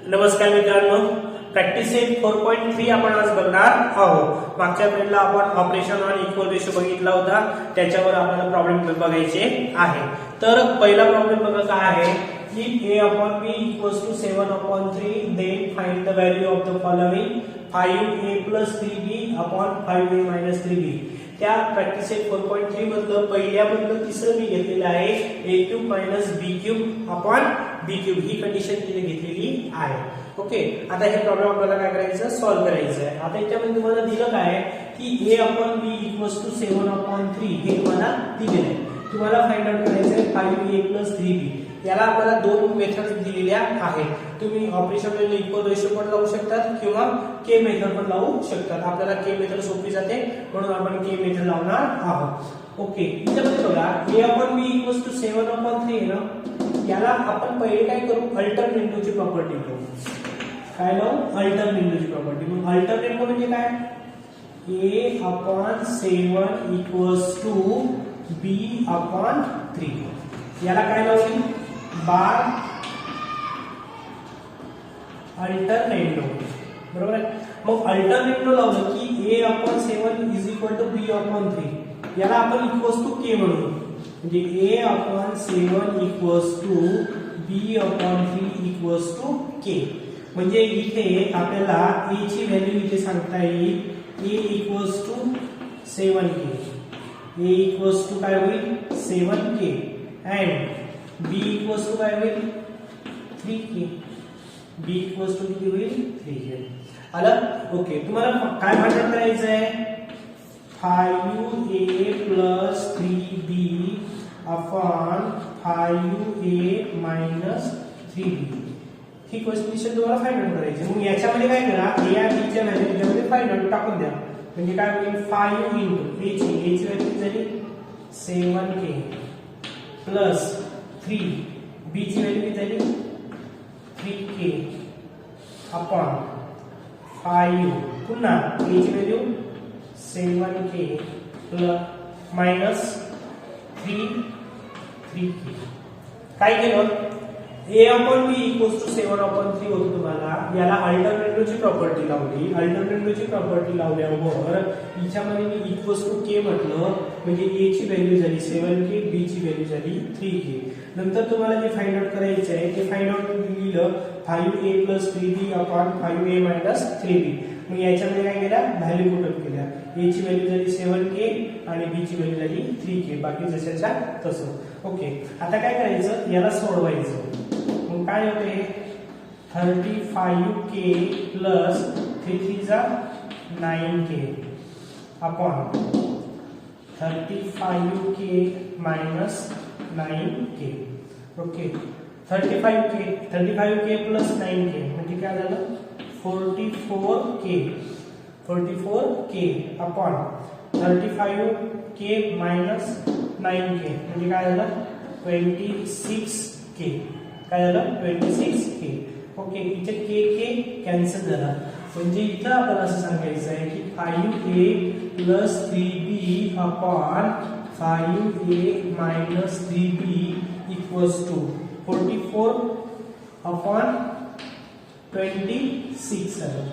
नमस्कार मित्रांनो, practice set 4.3 आपण आज बघणार आहोत. मागच्या वेळेला आपण ऑपरेशन ऑन इक्वल रेशो बघितला होता, त्याच्यावर आपल्याला प्रॉब्लेम बघायचे आहे. तर पहिला प्रॉब्लेम बघा काय आहे की a/b = 7/3 then find the value of the following 5a + 3b/5a - 3b. त्या प्रॅक्टिस सेट 4.3 मधलं पहिल्यामधलं तिसरं मी घेतलेलं आहे a³ - b³ ही कंडिशन तिने घेतलेली आहे. ओके, आता हे प्रॉब्लेम आपल्याला काय करायचं, सॉल्व्ह करायचं आहे. आता याच्यामध्ये तुम्हाला दिलं काय की a/b = 7/3 हे तुम्हाला दिलेलं आहे. तुम्हाला फाइंड आउट करायचं आहे 5a + 3b. याला आपल्याला दोन मेथड दिलेल्या आहेत. तुम्ही ऑपरेशन इक्वल रेशो पण लावू शकतात किंवा के मेथड पण लावू शकतात. आपल्याला के मेथड सोपी जाते म्हणून आपण के मेथड लावणार आहोत. ओके, इथे बघा a/b = 7/3 आहे ना, याला आपण पहिले काय करू, अल्टरनेटिव्हची प्रॉपर्टी घेऊ. काय लावू, अल्टरनेटिव्हची प्रॉपर्टी. मग अल्टरनेटिव्ह म्हणजे काय, a/7 = b/3. याला काय लावली, बार अल्टरनेटिव्ह. बरोबर आहे. मग अल्टरनेटिव्ह लावलं की a/7 = b/3. याला आपण इक्वल्स टू के म्हणू. म्हणजे a/7 = b/3 = k. म्हणजे इथे आपल्याला a ची व्हॅल्यू इथे सांगता येईल, a = 7k. a = काय होईल, 7k and b = काय होईल, 3k. b = किती होईल, 3k. आलं. ओके, तुम्हाला काय फाइंड करायचं आहे, 5a + 3b/5a - 3b. ही क्वेश्चन तुम्हाला फाइंड आउट करायची. मग याच्यामध्ये काय करा, a आणि b च्या व्हॅल्यू याच्यामध्ये फाइंड आउट टाकून द्या. म्हणजे काय होईल, 5 * a ची व्हॅल्यू झाली 7k प्लस 3 b ची व्हॅल्यू किती झाली 3k अपॉन 5 पुन्हा a ची व्हॅल्यू 7k मायनस 3k. काय केलं, a/b = 7/3 होतं तुम्हाला. याला अल्टरनेटिव्हची प्रॉपर्टी लावली. अल्टरनेटिव्हची प्रॉपर्टी लावल्यावर याच्यामध्ये मी इक्वल्स टू के म्हटलं. म्हणजे a ची व्हॅल्यू झाली 7k, b ची व्हॅल्यू झाली 3k. नंतर तुम्हाला जे फाइंड आउट करायचे आहे ते फाइंड आउट लिहिलं 5a + 3b/5a - 3b. मग याच्यामध्ये काय केलं, व्हॅल्यू पुट केल्या. a ची व्हॅल्यू झाली 7k आणि b ची व्हॅल्यू झाली 3k. बाकी जशाच्या तसं. ओके, आता काय करायचं, याला सोडवायचं. मग काय होते, 35k + 3 = 9k upon 35k - 9k. Okay, 35k + 9k म्हणजे काय झालं, 44k अपॉन 35k - 9k म्हणजे काय झालं, 26k. काय झालं, 26k. ओके, इथे k कॅन्सल झाला. म्हणजे इथं आपल्याला असं सांगायचं आहे की 5a + 3b/5a - 3b = 44/26 झालं.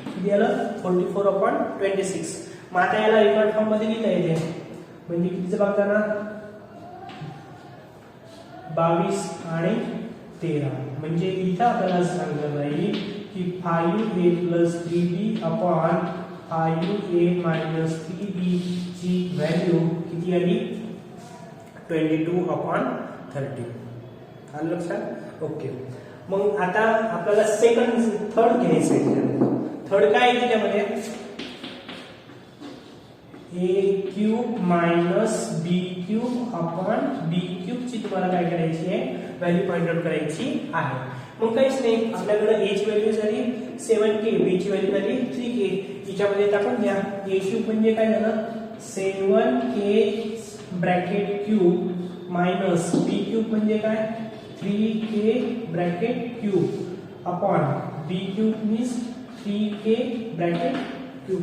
किती आलं, 44/26. मग आता याला रिकॉर्ड फॉर्म मध्ये लिहिता येते. म्हणजे कितीचं बघता ना, 22 आणि 13. म्हणजे इथं आपल्याला सांगलं नाही की 5a + 3b/5a - 3b ची व्हॅल्यू किती आली, 22/30. आलं लक्षात. ओके, मग आता आपल्याला थर्ड घ्यायचं आहे. थर्ड काय आहे त्याच्यामध्ये, a³ - b³/b³ ची तुम्हाला काय करायची आहे, व्हॅल्यू फाइंड आउट करायची आहे. मग काहीच नाही, आपल्याकडे a ची व्हॅल्यू झाली 7k, b ची व्हॅल्यू झाली 3k. याच्यामध्ये टाकून द्या. a³ म्हणजे काय झालं, 7k³ मायनस b³ म्हणजे काय, 3k³ upon b³ means 3k³.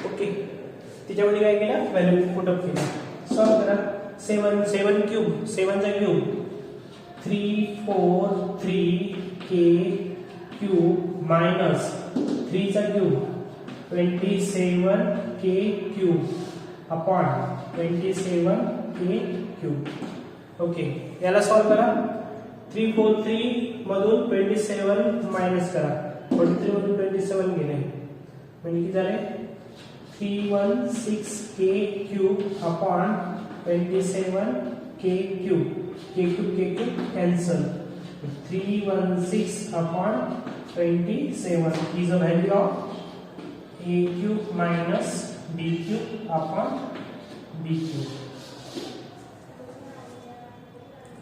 Okay, त्याच्यामध्ये काय केलं, व्हॅल्यू पुट अप केलं. सॉल्व करा. 7 चा क्यूब 3 4 3k क्यूब मायनस 3 चा cube 27k cube upon 27k cube. Okay, याला सॉल्व करा. 343 मधून 27 मायनस करा. 43 मधून 27 गेले म्हणजे किती झाले 316k cube upon 27k cube. k cube cancel. 316 upon 27 is a value of a cube minus b cube upon b cube.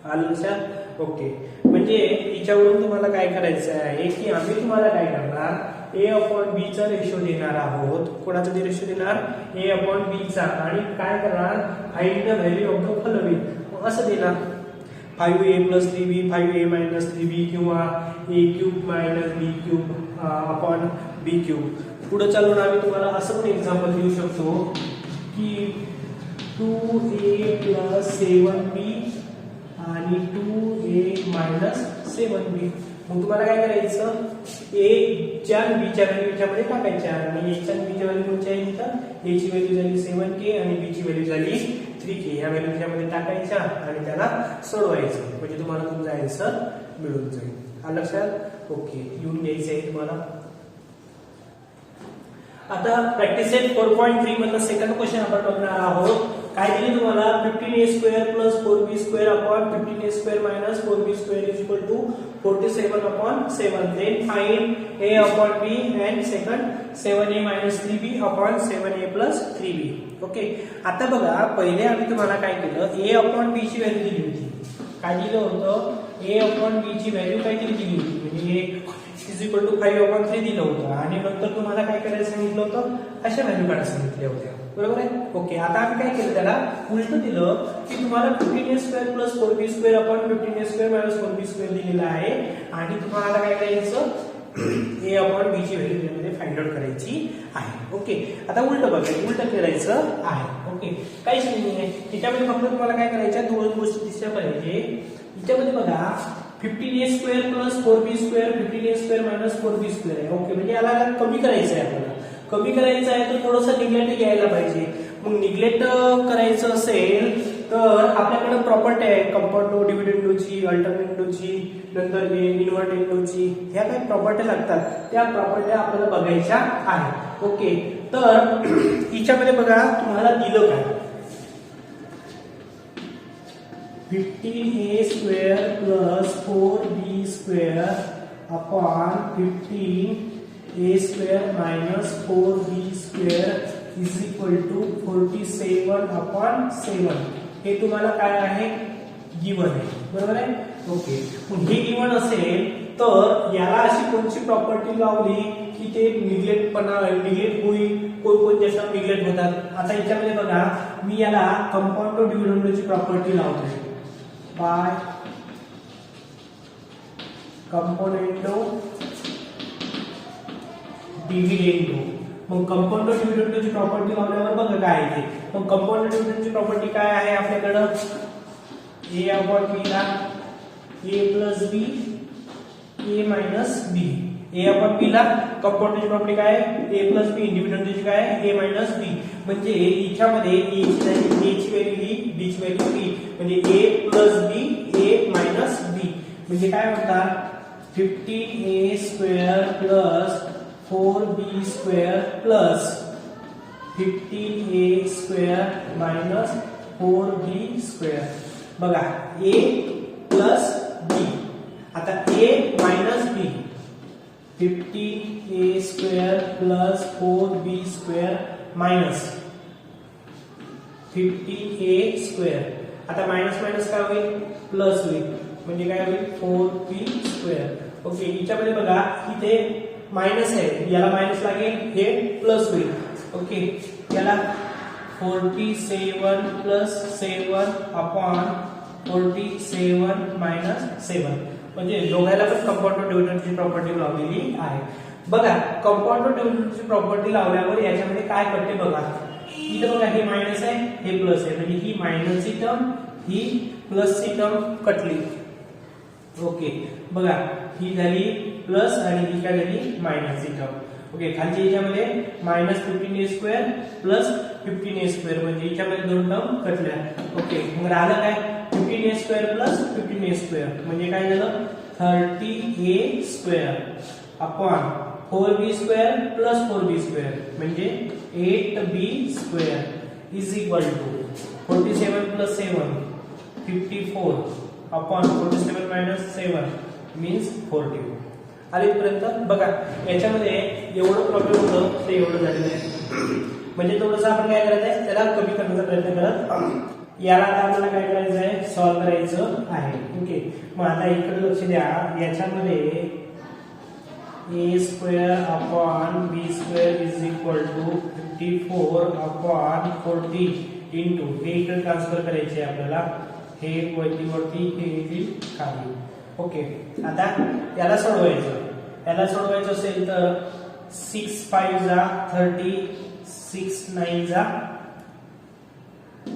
आलं लक्षात? ओके, म्हणजे याच्यावरून तुम्हाला काय करायचं आहे की आम्ही तुम्हाला काय करणार a अपॉन b चा रेशो देणार आहोत. कोणाचा रेशो देणार a अपॉन b चा आणि काय करणार find the value of the following असं देणार 5a plus 3b 5a minus 3b किंवा a cube minus b cube upon b cube. पुढे चालून आम्ही तुम्हाला असं पण एक्झाम्पल देऊ शकतो की 2a plus 7b आणि 2a minus 7b. मग तुम्हाला काय करायचं a च्या आणि b च्या व्हॅल्यू याच्यामध्ये टाकायच्या आणि a च्या आणि b च्या व्हॅल्यू कोणत्या आहेत इथं a ची व्हॅल्यू झाली 7k आणि b ची व्हॅल्यू झाली 3k. ह्या व्हॅल्यू त्यामध्ये टाकायच्या आणि त्याला सोडवायचं म्हणजे तुम्हाला तुमचं आन्सर मिळून जाईल. आलं लक्षात? ओके, येऊन घ्यायचं आहे तुम्हाला. आता प्रॅक्टिस सेट 4.3 मधला सेकंड क्वेश्चन आपण बघणार आहोत. काय दिले तुम्हाला 15a² plus 4b² upon 15a² minus 4b² is equal to 47 upon 7. Then find a upon b and second 7a minus 3b upon 7a plus 3b. Okay, आता बघा पहिले आम्ही तुम्हाला काय केलं a upon b ची व्हॅल्यू दिली होती. काय दिलं होतं a upon b ची व्हॅल्यू काहीतरी दिली होती म्हणजे is equal to 5 upon 3 दिलं होतं आणि नंतर तुम्हाला काय करायचं सांगितलं होतं अशा व्हॅल्यू काढायला सांगितल्या होत्या. बरोबर आहे? ओके, आता आम्ही काय केलं त्याला उलट दिलं की तुम्हाला 15a² plus 4b² upon 15a² minus 4b² दिलेला आहे आणि तुम्हाला आता काय करायचं a upon b ची व्हॅल्यू त्यामध्ये फाइंड आउट करायची आहे. ओके, आता उलट बघायचं उलट करायचं आहे. ओके, काहीच नाही आहे त्याच्यामध्ये फक्त तुम्हाला काय करायचं दोन गोष्टी दिसल्या पाहिजे. याच्यामध्ये बघा 15a² plus 4b² 15a² minus 4b² आहे. ओके, म्हणजे याला कमी करायचं आहे आपल्याला. कमी करायचं आहे तर थोडंसं निग्लेक्ट घ्यायला पाहिजे. मग निग्लेक्ट करायचं असेल तर आपल्याकडे प्रॉपर्टी आहे कंपाऊंड डिव्हिडंडोची अल्टरनेटिव्हची नंतर इन्व्हर्टेंडोची. ह्या काही प्रॉपर्टी लागतात त्या प्रॉपर्टी आपल्याला बघायच्या आहेत. ओके, तर हिच्यामध्ये बघा तुम्हाला दिलं काय 15a² plus 4b² upon 15a² minus 4b² is equal to 47 upon 7. हे तुम्हाला काय आहे गिवन आहे. बरोबर आहे? ओके, मग हे गिवन असेल तर याला अशी कोणती प्रॉपर्टी लावली की ते निग्लेक्ट होईल. कोणकोणत्या शब्द निग्लेक्ट होतात. आता याच्यामध्ये बघा मी याला कंपाऊंड डिव्हिडंडोची प्रॉपर्टी लावतोय बाय कंपोनेंटो डिव्हिडेंडो. मग कंपाऊंड डिव्हिडंडोची प्रॉपर्टी लावल्यावर बघा काय आहे ते. मग कंपाऊंड डिव्हिडंडोची प्रॉपर्टी काय आहे आपल्याकडं a upon b ला a plus b a minus b. a upon b ला कंपाऊंडची प्रॉपर्टी काय आहे a plus b. डिव्हिडंडोची काय आहे a minus b. म्हणजे याच्यामध्ये a ची व्हॅल्यू ही b ची व्हॅल्यू b म्हणजे a plus b a minus b. म्हणजे काय म्हणतात 15a² plus 4b² plus 15a² minus 4b². बघा a plus b. आता a minus b 15a² plus 4b² minus 15a². आता मायनस मायनस काय होईल प्लस होईल म्हणजे काय होईल 4b². ओके, याच्यामध्ये बघा इथे मायनस आहे याला मायनस लागेल हे प्लस होईल. ओके, याला 47 plus 7 upon 47 minus 7 म्हणजे दोघायला पण कंपाऊंड डिव्हिडंडची प्रॉपर्टी लावलेली आहे. बघा कंपाऊंड डिव्हिडंडची प्रॉपर्टी लावल्यावर याच्यामध्ये काय करते बघा. इथे बघा हे मायनस आहे हे प्लस आहे म्हणजे ही मायनसची टर्म ही प्लसची टर्म कटली. ओके, बघा ही झाली प्लस आणि ही काय झाली मायनस ची टर्म. ओके, खालच्या याच्यामध्ये -15a² प्लस 15a² म्हणजे याच्यामध्ये दोन टर्म कटल्या. ओके, मग राहिलं काय 15a² प्लस 15a² म्हणजे काय झालं 30a² upon 4b² plus 4b² म्हणजे 8b² is equal to 47 plus 7 54 upon 47 minus 7 means 40. आलीपर्यंत बघा याच्यामध्ये एवढं प्रॉब्लेम होतं ते एवढं झालेलं आहे. म्हणजे थोडंसं आपण काय करायचं आहे त्याला कमी करण्याचा प्रयत्न करत याला आता आपल्याला काय करायचं आहे सॉल्व्ह करायचं आहे. ओके, मग आता इकडे लक्ष द्या याच्यामध्ये a² upon b² is equal to 54 upon 40 into हे इकडे ट्रान्सफर करायचे आपल्याला. हे वरती हे येतील खाली. ओके, आता याला सोडवायचं असेल तर 6 5 जा 30 6 9 जा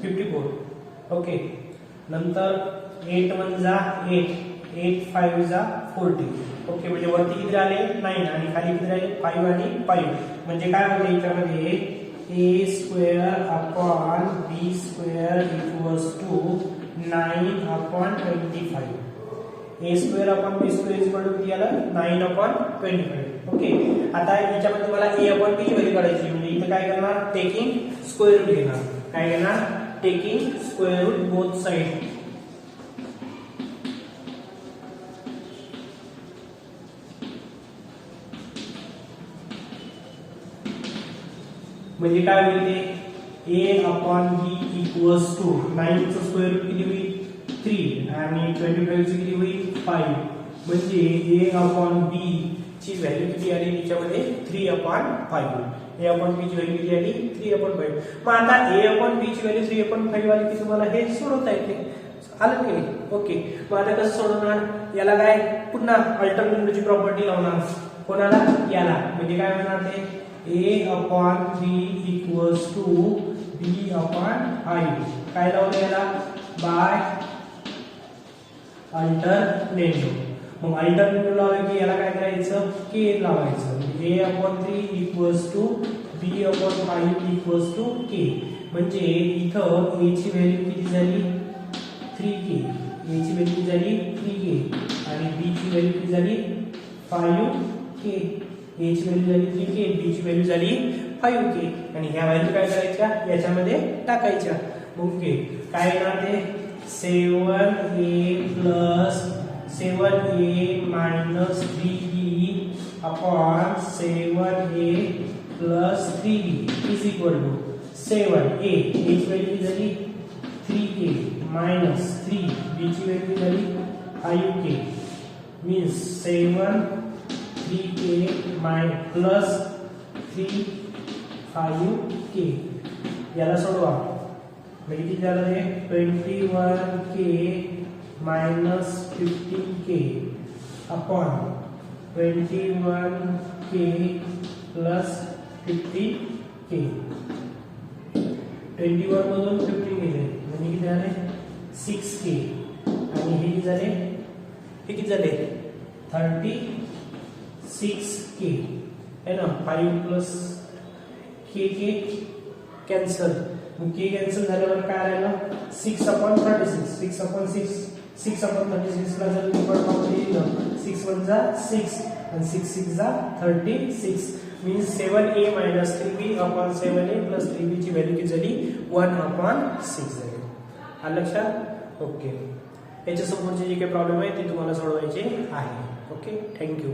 54. ओके, नंतर 8 1 जा 8 8 5 जा 40. ओके, म्हणजे वरती किती आले 9 आणि खाली किती आले 5 आणि 5. म्हणजे काय होते याच्यामध्ये a² upon b² equals to 9 upon 25. a² upon b² is equal to किती आलं 9 अपॉन 25. ओके, आता याच्यामध्ये तुम्हाला a अपॉन b ची व्हॅल्यू काढायची. म्हणजे इथे काय करणार टेकिंग स्क्वेअर रूट घेणार. काय घेणार taking square root both side. म्हणजे काय होईल ते a upon b equals to 9 चं स्क्वेअर रूट किती होईल 3 आणि 25 ची किती होईल 5. म्हणजे a अपॉन b ची व्हॅल्यू किती आली याच्यामध्ये 3 अपॉन 5. a अपॉन b ची व्हॅल्यू किती आली 3 अपॉन 5. मग आता a अपॉन b ची व्हॅल्यू 3 अपॉन 5 आली की तुम्हाला हे सोडवता येते. आलं की नाही. ओके, मग आता कसं सोडवणार याला काय पुन्हा अल्टरनेटिव्हची प्रॉपर्टी लावणार. कोणाला याला. म्हणजे काय होणार ते a upon b equals to b upon i. काय लावलं याला बाय अल्टरनेटिव्ह. मग अल्टरनेटिव्ह लावलं की याला काय करायचं k लावायचं. a upon 3 equals to b upon 5 equals to k. म्हणजे इथं a ची व्हॅल्यू किती झाली 3k. a ची व्हॅल्यू किती झाली 3k आणि b ची व्हॅल्यू किती झाली 5k. a ची व्हॅल्यू झाली 3k, b ची व्हॅल्यू झाली 5k आणि ह्या व्हॅल्यू काय करायच्या याच्यामध्ये टाकायच्या. ओके, काय येणार ते 7a plus 7a minus 3b upon 7a plus 3b is equal to 7a ची व्हॅल्यू झाली 3k मायनस 3 b ची व्हॅल्यू झाली 5k means 7 3k plus 3 5k. याला सोडवा म्हणजे किती झालं हे 21k minus 15k upon 21k plus 15k. 21 मधून 15 गेले म्हणजे किती झाले 6k आणि हे किती झाले 36k है ना. 5 plus k cancel. k cancel झाल्यावर काय राहिलं 6 अपॉन 36. 6 अपॉन 36 ला जर मी फॉर्म लिहिलं 6 1 जा 6 आणि 6 6 जा 36 means 7a minus 3b upon 7a plus 3b ची व्हॅल्यू किती झाली 1 अपॉन 6 झाली. आलं लक्षात. ओके, याच्या समोरचे जे काही प्रॉब्लेम आहे ते तुम्हाला सोडवायचे आहे. Okay, thank you.